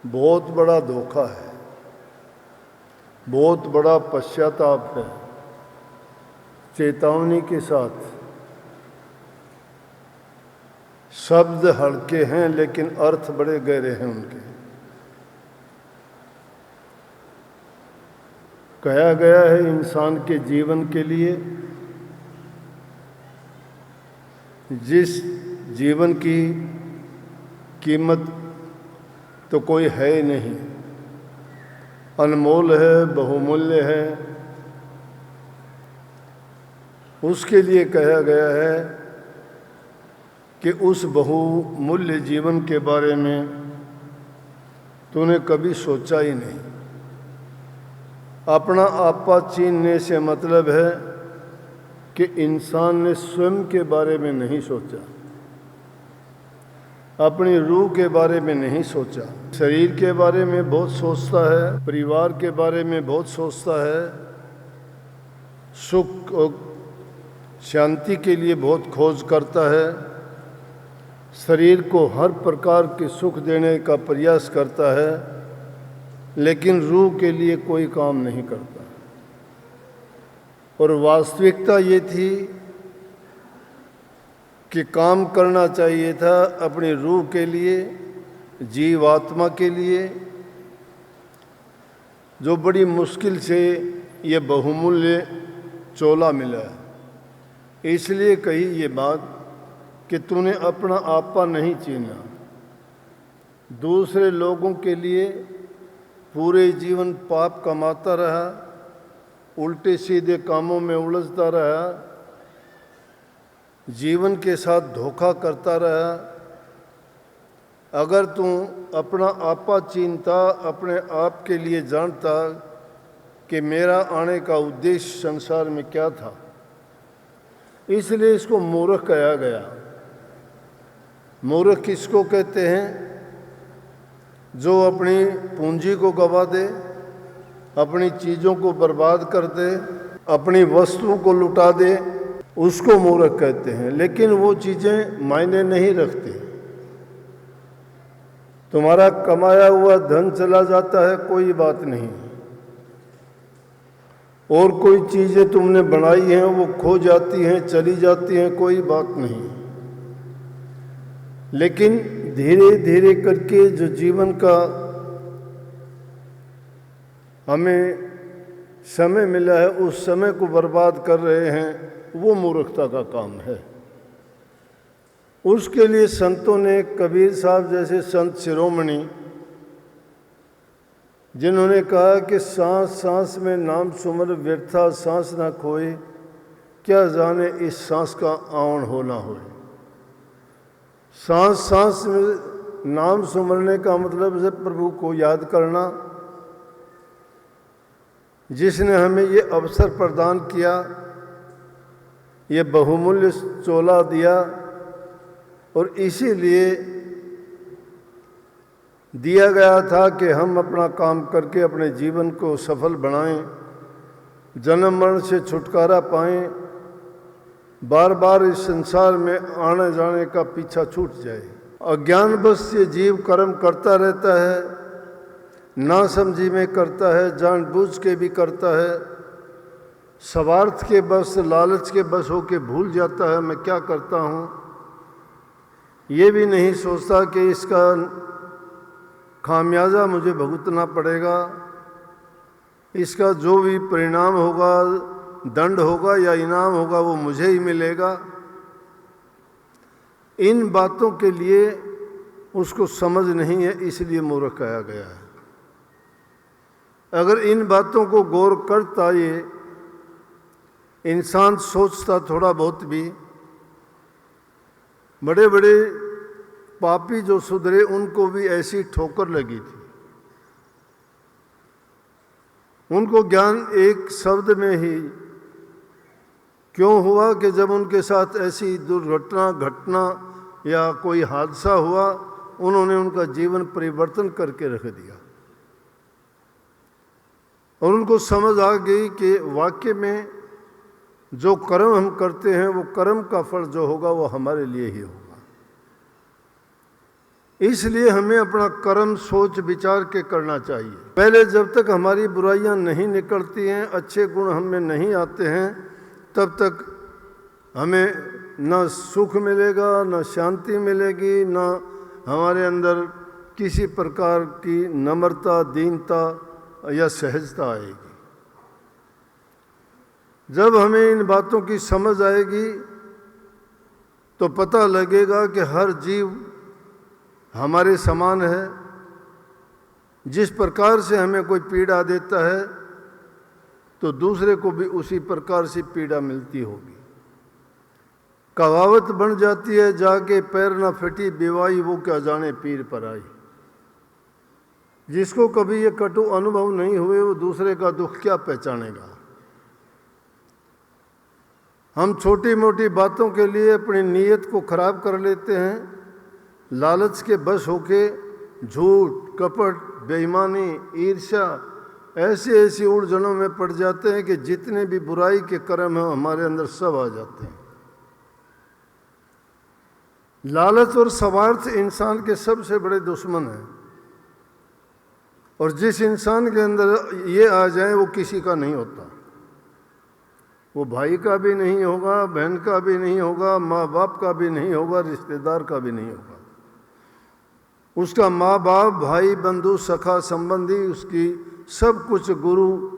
बहुत बड़ा धोखा है, बहुत बड़ा पश्चाताप है। चेतावनी के साथ शब्द हल्के हैं लेकिन अर्थ बड़े गहरे हैं उनके। कहा गया है इंसान के जीवन के लिए, जिस जीवन की कीमत तो कोई है ही नहीं, अनमोल है, बहुमूल्य है, उसके लिए कहा गया है कि उस बहुमूल्य जीवन के बारे में तूने कभी सोचा ही नहीं। अपना आपा छीनने से मतलब है कि इंसान ने स्वयं के बारे में नहीं सोचा, अपनी रूह के बारे में नहीं सोचा। शरीर के बारे में बहुत सोचता है, परिवार के बारे में बहुत सोचता है, सुख और शांति के लिए बहुत खोज करता है, शरीर को हर प्रकार के सुख देने का प्रयास करता है, लेकिन रूह के लिए कोई काम नहीं करता। और वास्तविकता ये थी कि काम करना चाहिए था अपनी रूह के लिए, जीवात्मा के लिए, जो बड़ी मुश्किल से ये बहुमूल्य चोला मिला है। इसलिए कही ये बात कि तूने अपना आपा नहीं चीना, दूसरे लोगों के लिए पूरे जीवन पाप कमाता रहा, उल्टे सीधे कामों में उलझता रहा, जीवन के साथ धोखा करता रहा। अगर तू अपना आपा चीनता, अपने आप के लिए जानता कि मेरा आने का उद्देश्य संसार में क्या था, इसलिए इसको मूर्ख कहा गया। मूर्ख किसको कहते हैं? जो अपनी पूंजी को गवा दे, अपनी चीज़ों को बर्बाद कर दे, अपनी वस्तुओं को लुटा दे, उसको मूर्ख कहते हैं। लेकिन वो चीज़ें मायने नहीं रखती। तुम्हारा कमाया हुआ धन चला जाता है, कोई बात नहीं, और कोई चीज़ें तुमने बनाई हैं वो खो जाती हैं, चली जाती हैं, कोई बात नहीं। लेकिन धीरे धीरे करके जो जीवन का हमें समय मिला है, उस समय को बर्बाद कर रहे हैं, वो मूर्खता का काम है। उसके लिए संतों ने, कबीर साहब जैसे संत शिरोमणि, जिन्होंने कहा कि सांस सांस में नाम सुमर, व्यर्था सांस ना खोए, क्या जाने इस सांस का आवन हो ना हो। सांस सांस में नाम सुमरने का मतलब है प्रभु को याद करना, जिसने हमें ये अवसर प्रदान किया, ये बहुमूल्य चोला दिया, और इसीलिए दिया गया था कि हम अपना काम करके अपने जीवन को सफल बनाएं, जन्म मरण से छुटकारा पाएं, बार बार इस संसार में आने जाने का पीछा छूट जाए। अज्ञानवश से जीव कर्म करता रहता है, नासमझी में करता है, जानबूझ के भी करता है, स्वार्थ के बस, लालच के बस होके भूल जाता है मैं क्या करता हूँ। ये भी नहीं सोचता कि इसका खामियाजा मुझे भुगतना पड़ेगा, इसका जो भी परिणाम होगा, दंड होगा या इनाम होगा, वो मुझे ही मिलेगा। इन बातों के लिए उसको समझ नहीं है, इसलिए मूर्ख कहा गया है। अगर इन बातों को गौर करता ये इंसान, सोचता थोड़ा बहुत भी, बड़े बड़े पापी जो सुधरे उनको भी ऐसी ठोकर लगी थी। उनको ज्ञान एक शब्द में ही क्यों हुआ कि जब उनके साथ ऐसी दुर्घटना घटना या कोई हादसा हुआ, उन्होंने उनका जीवन परिवर्तन करके रख दिया, और उनको समझ आ गई कि वाकई में जो कर्म हम करते हैं वो कर्म का फल जो होगा वो हमारे लिए ही होगा। इसलिए हमें अपना कर्म सोच विचार के करना चाहिए। पहले जब तक हमारी बुराइयां नहीं निकलती हैं, अच्छे गुण हमें नहीं आते हैं, तब तक हमें न सुख मिलेगा, न शांति मिलेगी, न हमारे अंदर किसी प्रकार की नम्रता, दीनता या सहजता आएगी। जब हमें इन बातों की समझ आएगी तो पता लगेगा कि हर जीव हमारे समान है। जिस प्रकार से हमें कोई पीड़ा देता है तो दूसरे को भी उसी प्रकार से पीड़ा मिलती होगी। कहावत बन जाती है, जाके पैर न फटी बेवाई वो क्या जाने पीर पर आई। जिसको कभी ये कटु अनुभव नहीं हुए वो दूसरे का दुख क्या पहचानेगा। हम छोटी मोटी बातों के लिए अपनी नीयत को खराब कर लेते हैं। लालच के बस होके झूठ, कपट, बेईमानी, ईर्ष्या ऐसी ऐसी उलझनों में पड़ जाते हैं कि जितने भी बुराई के कर्म हैं हमारे अंदर सब आ जाते हैं। लालच और स्वार्थ इंसान के सबसे बड़े दुश्मन हैं, और जिस इंसान के अंदर ये आ जाए वो किसी का नहीं होता। वो भाई का भी नहीं होगा, बहन का भी नहीं होगा, माँ बाप का भी नहीं होगा, रिश्तेदार का भी नहीं होगा। उसका माँ बाप, भाई, बंधु, सखा, संबंधी, उसकी सब कुछ, गुरु,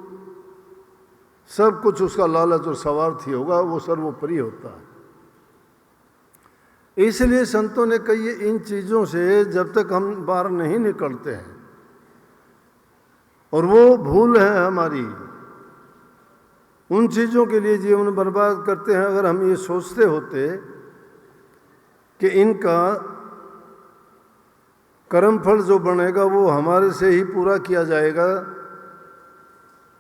सब कुछ उसका लालच और स्वार्थ ही होगा। वो सर्वोपरि होता है। इसलिए संतों ने कही इन चीज़ों से जब तक हम बाहर नहीं निकलते हैं, और वो भूल है हमारी, उन चीज़ों के लिए जीवन बर्बाद करते हैं। अगर हम ये सोचते होते कि इनका कर्मफल जो बनेगा वो हमारे से ही पूरा किया जाएगा,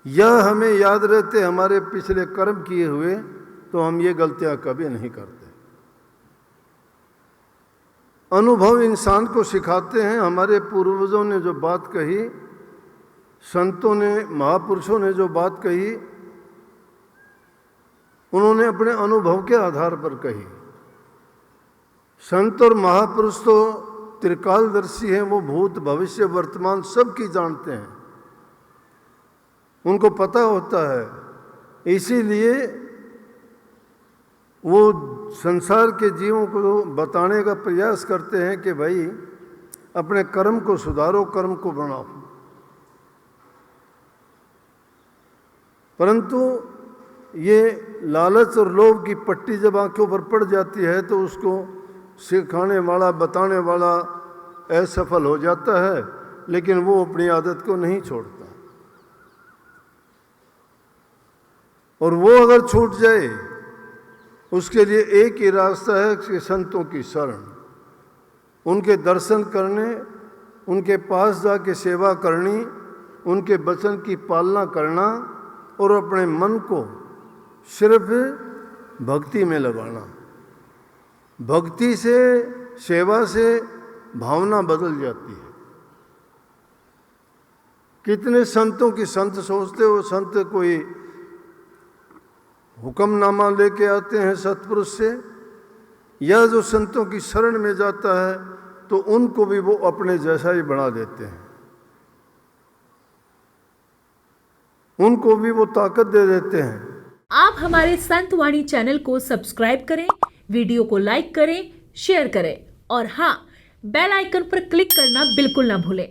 या हमें याद रहते हमारे पिछले कर्म किए हुए, तो हम ये गलतियां कभी नहीं करते। अनुभव इंसान को सिखाते हैं। हमारे पूर्वजों ने जो बात कही, संतों ने, महापुरुषों ने जो बात कही, उन्होंने अपने अनुभव के आधार पर कही। संत और महापुरुष तो त्रिकालदर्शी हैं। वो भूत, भविष्य, वर्तमान सब की जानते हैं, उनको पता होता है। इसीलिए वो संसार के जीवों को बताने का प्रयास करते हैं कि भाई अपने कर्म को सुधारो, कर्म को बनाओ। परंतु ये लालच और लोभ की पट्टी जब आंखों पर पड़ जाती है तो उसको सिखाने वाला, बताने वाला असफल हो जाता है, लेकिन वो अपनी आदत को नहीं छोड़ता। और वो अगर छूट जाए उसके लिए एक ही रास्ता है कि संतों की शरण, उनके दर्शन करने, उनके पास जाके सेवा करनी, उनके वचन की पालना करना, और अपने मन को सिर्फ भक्ति में लगाना। भक्ति से, सेवा से भावना बदल जाती है। कितने संतों की संत सोचते हो, संत कोई हुक्मनामा लेके आते हैं सत्पुरुष से, या जो संतों की शरण में जाता है तो उनको भी वो अपने जैसा ही बना देते हैं, उनको भी वो ताकत दे देते हैं। आप हमारे संत वाणी चैनल को सब्सक्राइब करें, वीडियो को लाइक करें, शेयर करें, और हाँ, बेल आइकन पर क्लिक करना बिल्कुल ना भूलें।